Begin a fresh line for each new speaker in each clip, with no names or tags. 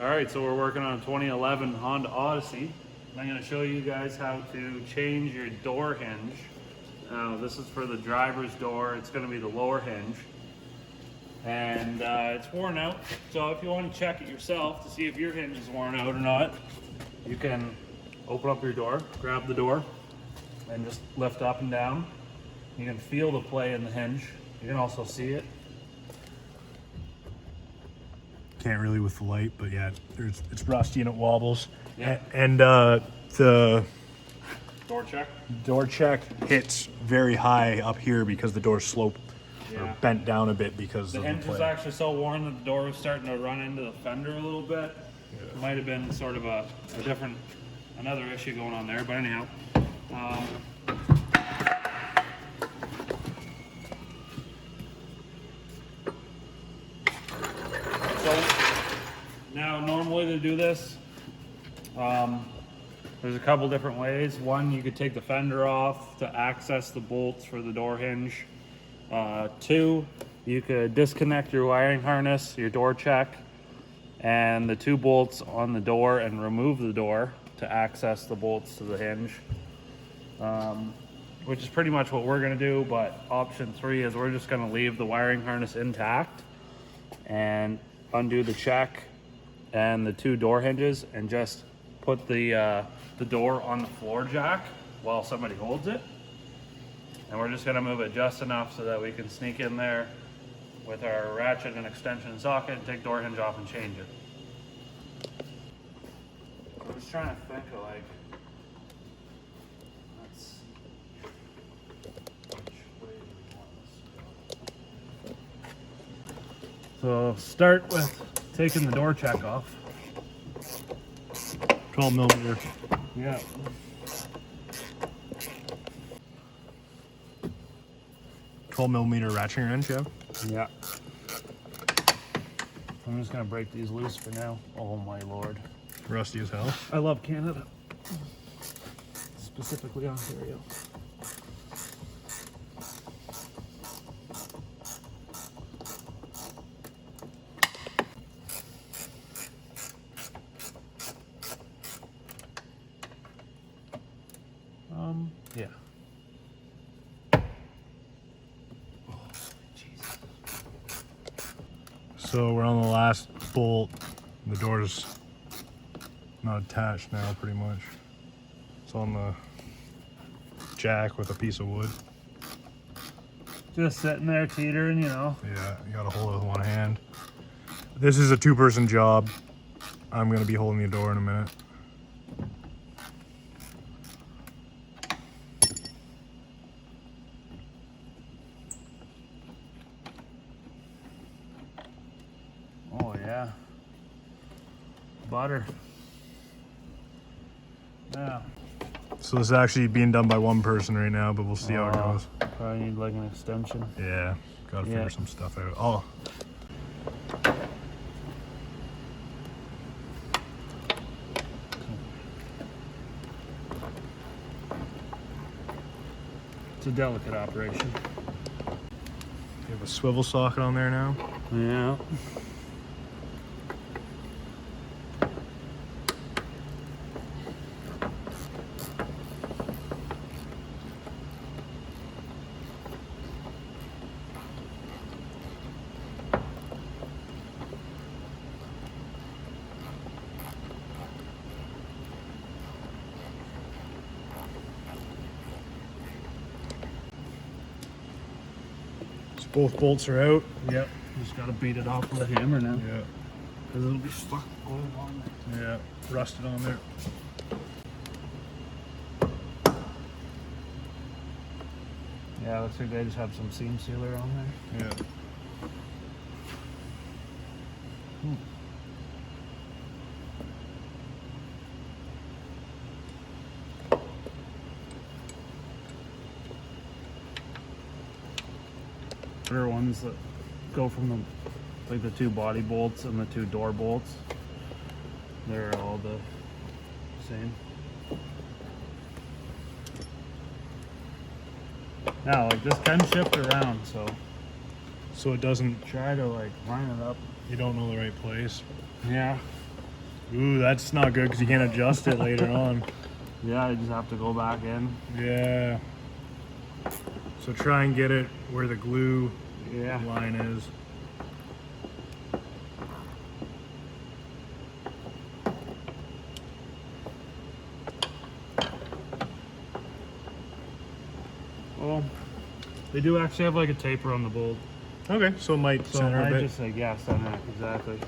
All right, so we're working on a 2011 Honda Odyssey. I'm going to show you guys how to change your door hinge. Now, this is for the driver's door. It's going to be the lower hinge. And it's worn out. So if you want to check it yourself to see if your hinge is worn out or not, you can open up your door, grab the door, and just lift up and down. You can feel the play in the hinge. You can also see it.
Can't really with the light, but yeah, it's rusty and it wobbles.
Yeah.
And the
Door check.
hits very high up here because the door's sloped or bent down a bit because
The
of
hinge
the
was
play.
actually so worn that the door was starting to run into the fender a little bit. Yeah. It might have been sort of another issue going on there, but anyhow. So now normally to do this, there's a couple different ways. One, you could take the fender off to access the bolts for the door hinge. Two, you could disconnect your wiring harness, your door check, and the two bolts on the door and remove the door to access the bolts to the hinge. Which is pretty much what we're gonna do, but option three is we're just gonna leave the wiring harness intact and undo the check and the two door hinges and just put the door on the floor jack while somebody holds it. And we're just gonna move it just enough so that we can sneak in there with our ratchet and extension socket and take door hinge off and change it. I'm just trying to think of like, let's see, which way do we want this to go? So start with taking the door check off.
12 millimeter.
Yeah.
$12mm ratcheting wrench, yeah.
Yeah. I'm just gonna break these loose for now. Oh my lord.
Rusty as hell.
I love Canada. Specifically Ontario. Yeah.
So we're on the last bolt. The door's not attached now, pretty much. It's on the jack with a piece of wood.
Just sitting there teetering, you know.
Yeah, you gotta hold it with one hand. This is a two-person job. I'm gonna be holding the door in a minute.
Oh yeah. Butter. Yeah.
So this is actually being done by one person right now, but we'll see how it goes.
Probably need like an extension.
Yeah, gotta figure some stuff out. Oh.
It's a delicate operation.
You have a swivel socket on there now.
Yeah.
So both bolts are out.
Yep. Just gotta beat it off with a hammer now.
Yeah.
Because it'll be stuck glued on there.
Yeah, rusted on there.
Yeah, looks like they just have some seam sealer on there.
Yeah.
There are ones that go from the two body bolts and the two door bolts. They're all the same. Now, like this can shift around,
so it doesn't,
try to like line it up.
you don't know the right place.
Yeah.
Ooh, that's not good because you can't adjust it later on.
Yeah, I just have to go back in.
Yeah. So try and get it where the glue line is.
Well, they do actually have like a taper on the bolt.
Okay, so it might center a bit.
Just say yeah, center, exactly.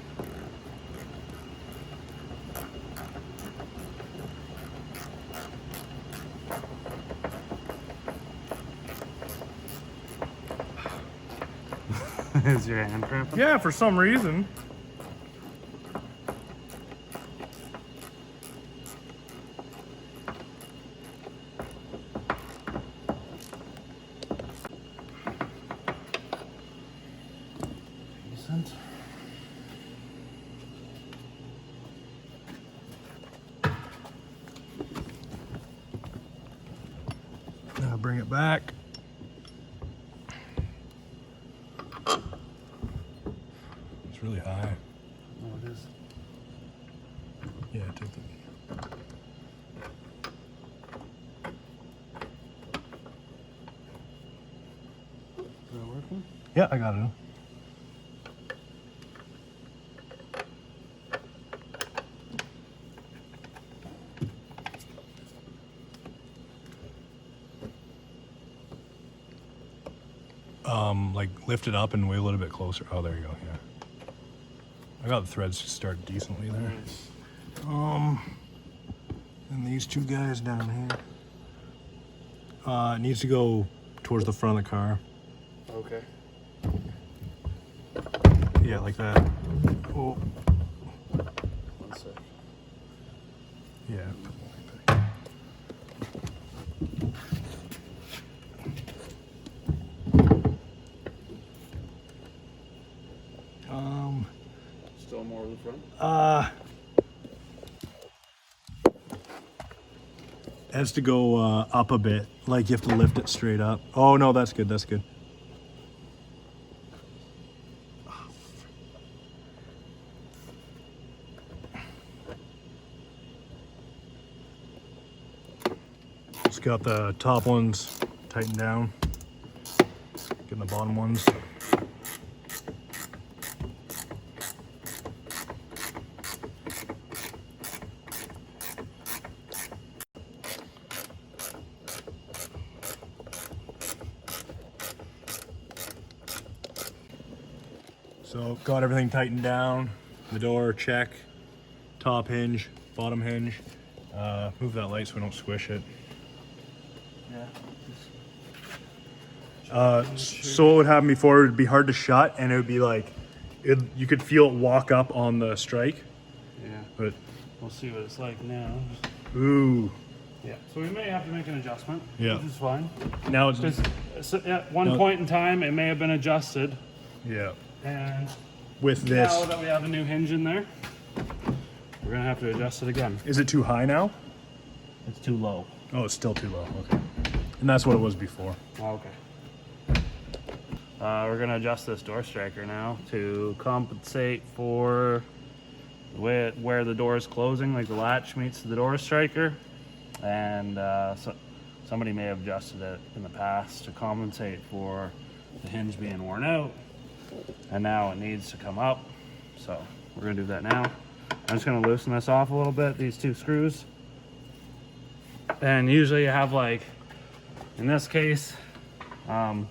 Is your hand cramping?
Yeah, for some reason.
Decent.
Now bring it back. It's really high.
Oh, it is.
Yeah, take the.
Is that working?
Yeah, I got it. Like lift it up and way a little bit closer. Oh, there you go. Yeah, I got the threads to start decently there.
Nice.
And these two guys down here. It needs to go towards the front of the car.
Okay.
Yeah, like that. Oh,
One sec.
yeah.
Still more of the front?
It has to go up a bit. Like you have to lift it straight up. Oh no, that's good. That's good. Just got the top ones tightened down. Getting the bottom ones. So got everything tightened down. The door, check. Top hinge, bottom hinge. Move that light so we don't squish it.
Yeah.
So what would happen before, it would be hard to shut and it would be like, you could feel it walk up on the strike.
Yeah.
But,
We'll see what it's like now.
ooh.
Yeah. So we may have to make an adjustment.
Yeah.
Which is fine.
Now it's
Because at one point in time, it may have been adjusted.
yeah.
And
With
now
this,
that we have a new hinge in there, we're going to have to adjust it again.
is it too high now?
It's too low.
Oh, it's still too low. Okay. And that's what it was before.
Okay. We're going to adjust this door striker now to compensate for where the door is closing, like the latch meets the door striker. And so somebody may have adjusted it in the past to compensate for the hinge being worn out. And now it needs to come up. So we're going to do that now. I'm just going to loosen this off a little bit, these two screws. And usually you have, like, in this case, a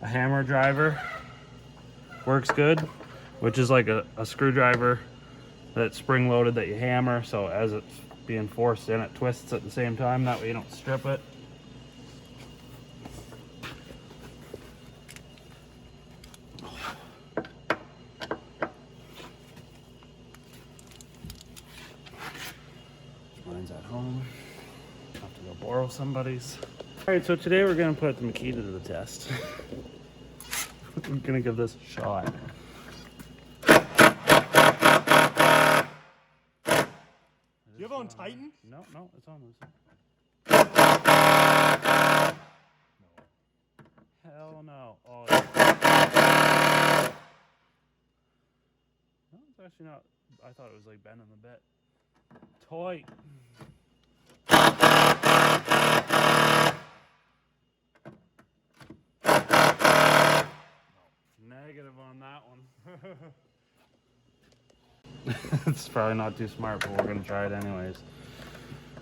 hammer driver works good, which is like a screwdriver that's spring loaded that you hammer, so as it's being forced in, it twists at the same time. That way you don't strip it. Mine's at home. Have to go borrow somebody's. All right, so today we're gonna put the Makita to the test. We're gonna give this a shot.
You have it on Titan?
No, it's on this. Hell no. Oh, no, it's It's actually not. I thought it was like bending a bit. Tight. Negative on that one. It's probably not too smart, but we're gonna try it anyways.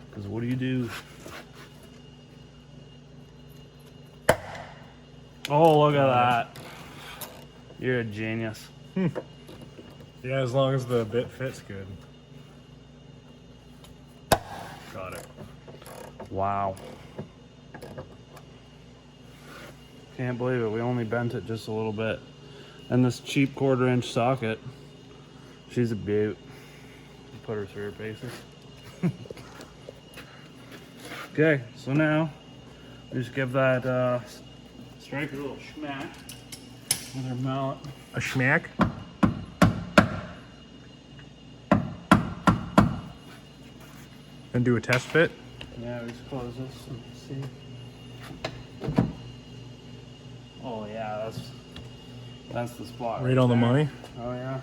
Because what do you do? Oh, look at that. You're a genius.
Yeah, as long as the bit fits good. Got it.
Wow. Can't believe it. We only bent it just a little bit. And this cheap 1/4-inch socket, she's a beaut. Put her through her paces. Okay, so now we just give that striker a little schmack with our mallet.
A schmack? And do a test fit?
Yeah, we just close this and see. Oh yeah, that's the spot.
Right on the
there.
money?
Oh yeah.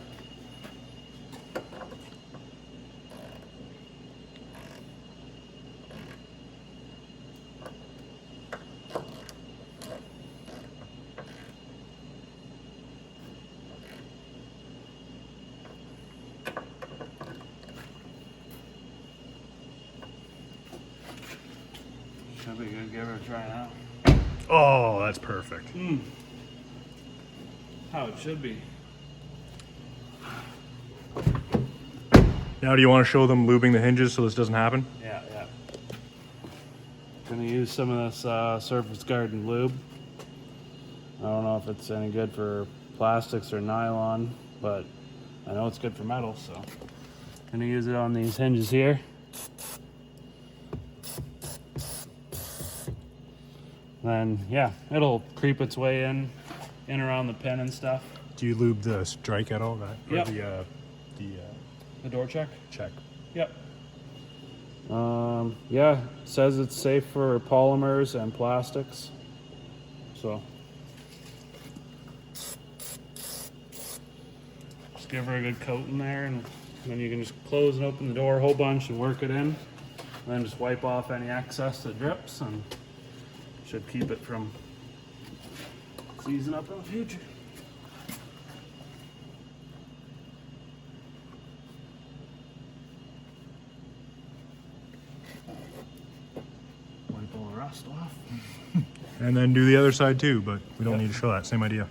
Should be good. Give her a try now.
Oh, that's perfect.
How it should be.
Now, do you want to show them lubing the hinges so this doesn't happen?
Yeah, yeah. Gonna use some of this Surface Garden lube. I don't know if it's any good for plastics or nylon, but I know it's good for metal, so gonna use it on these hinges here. Then yeah, it'll creep its way in around the pin and stuff.
Do you lube the strike at all? That or
Yep. The door check.
check?
Yep. Yeah, it says it's safe for polymers and plastics. So just give her a good coat in there, and then you can just close and open the door a whole bunch and work it in. And then just wipe off any excess that drips, and should keep it from seizing up in the future. Wipe all the rust off.
And then do the other side too, but we don't need to show that. Same idea.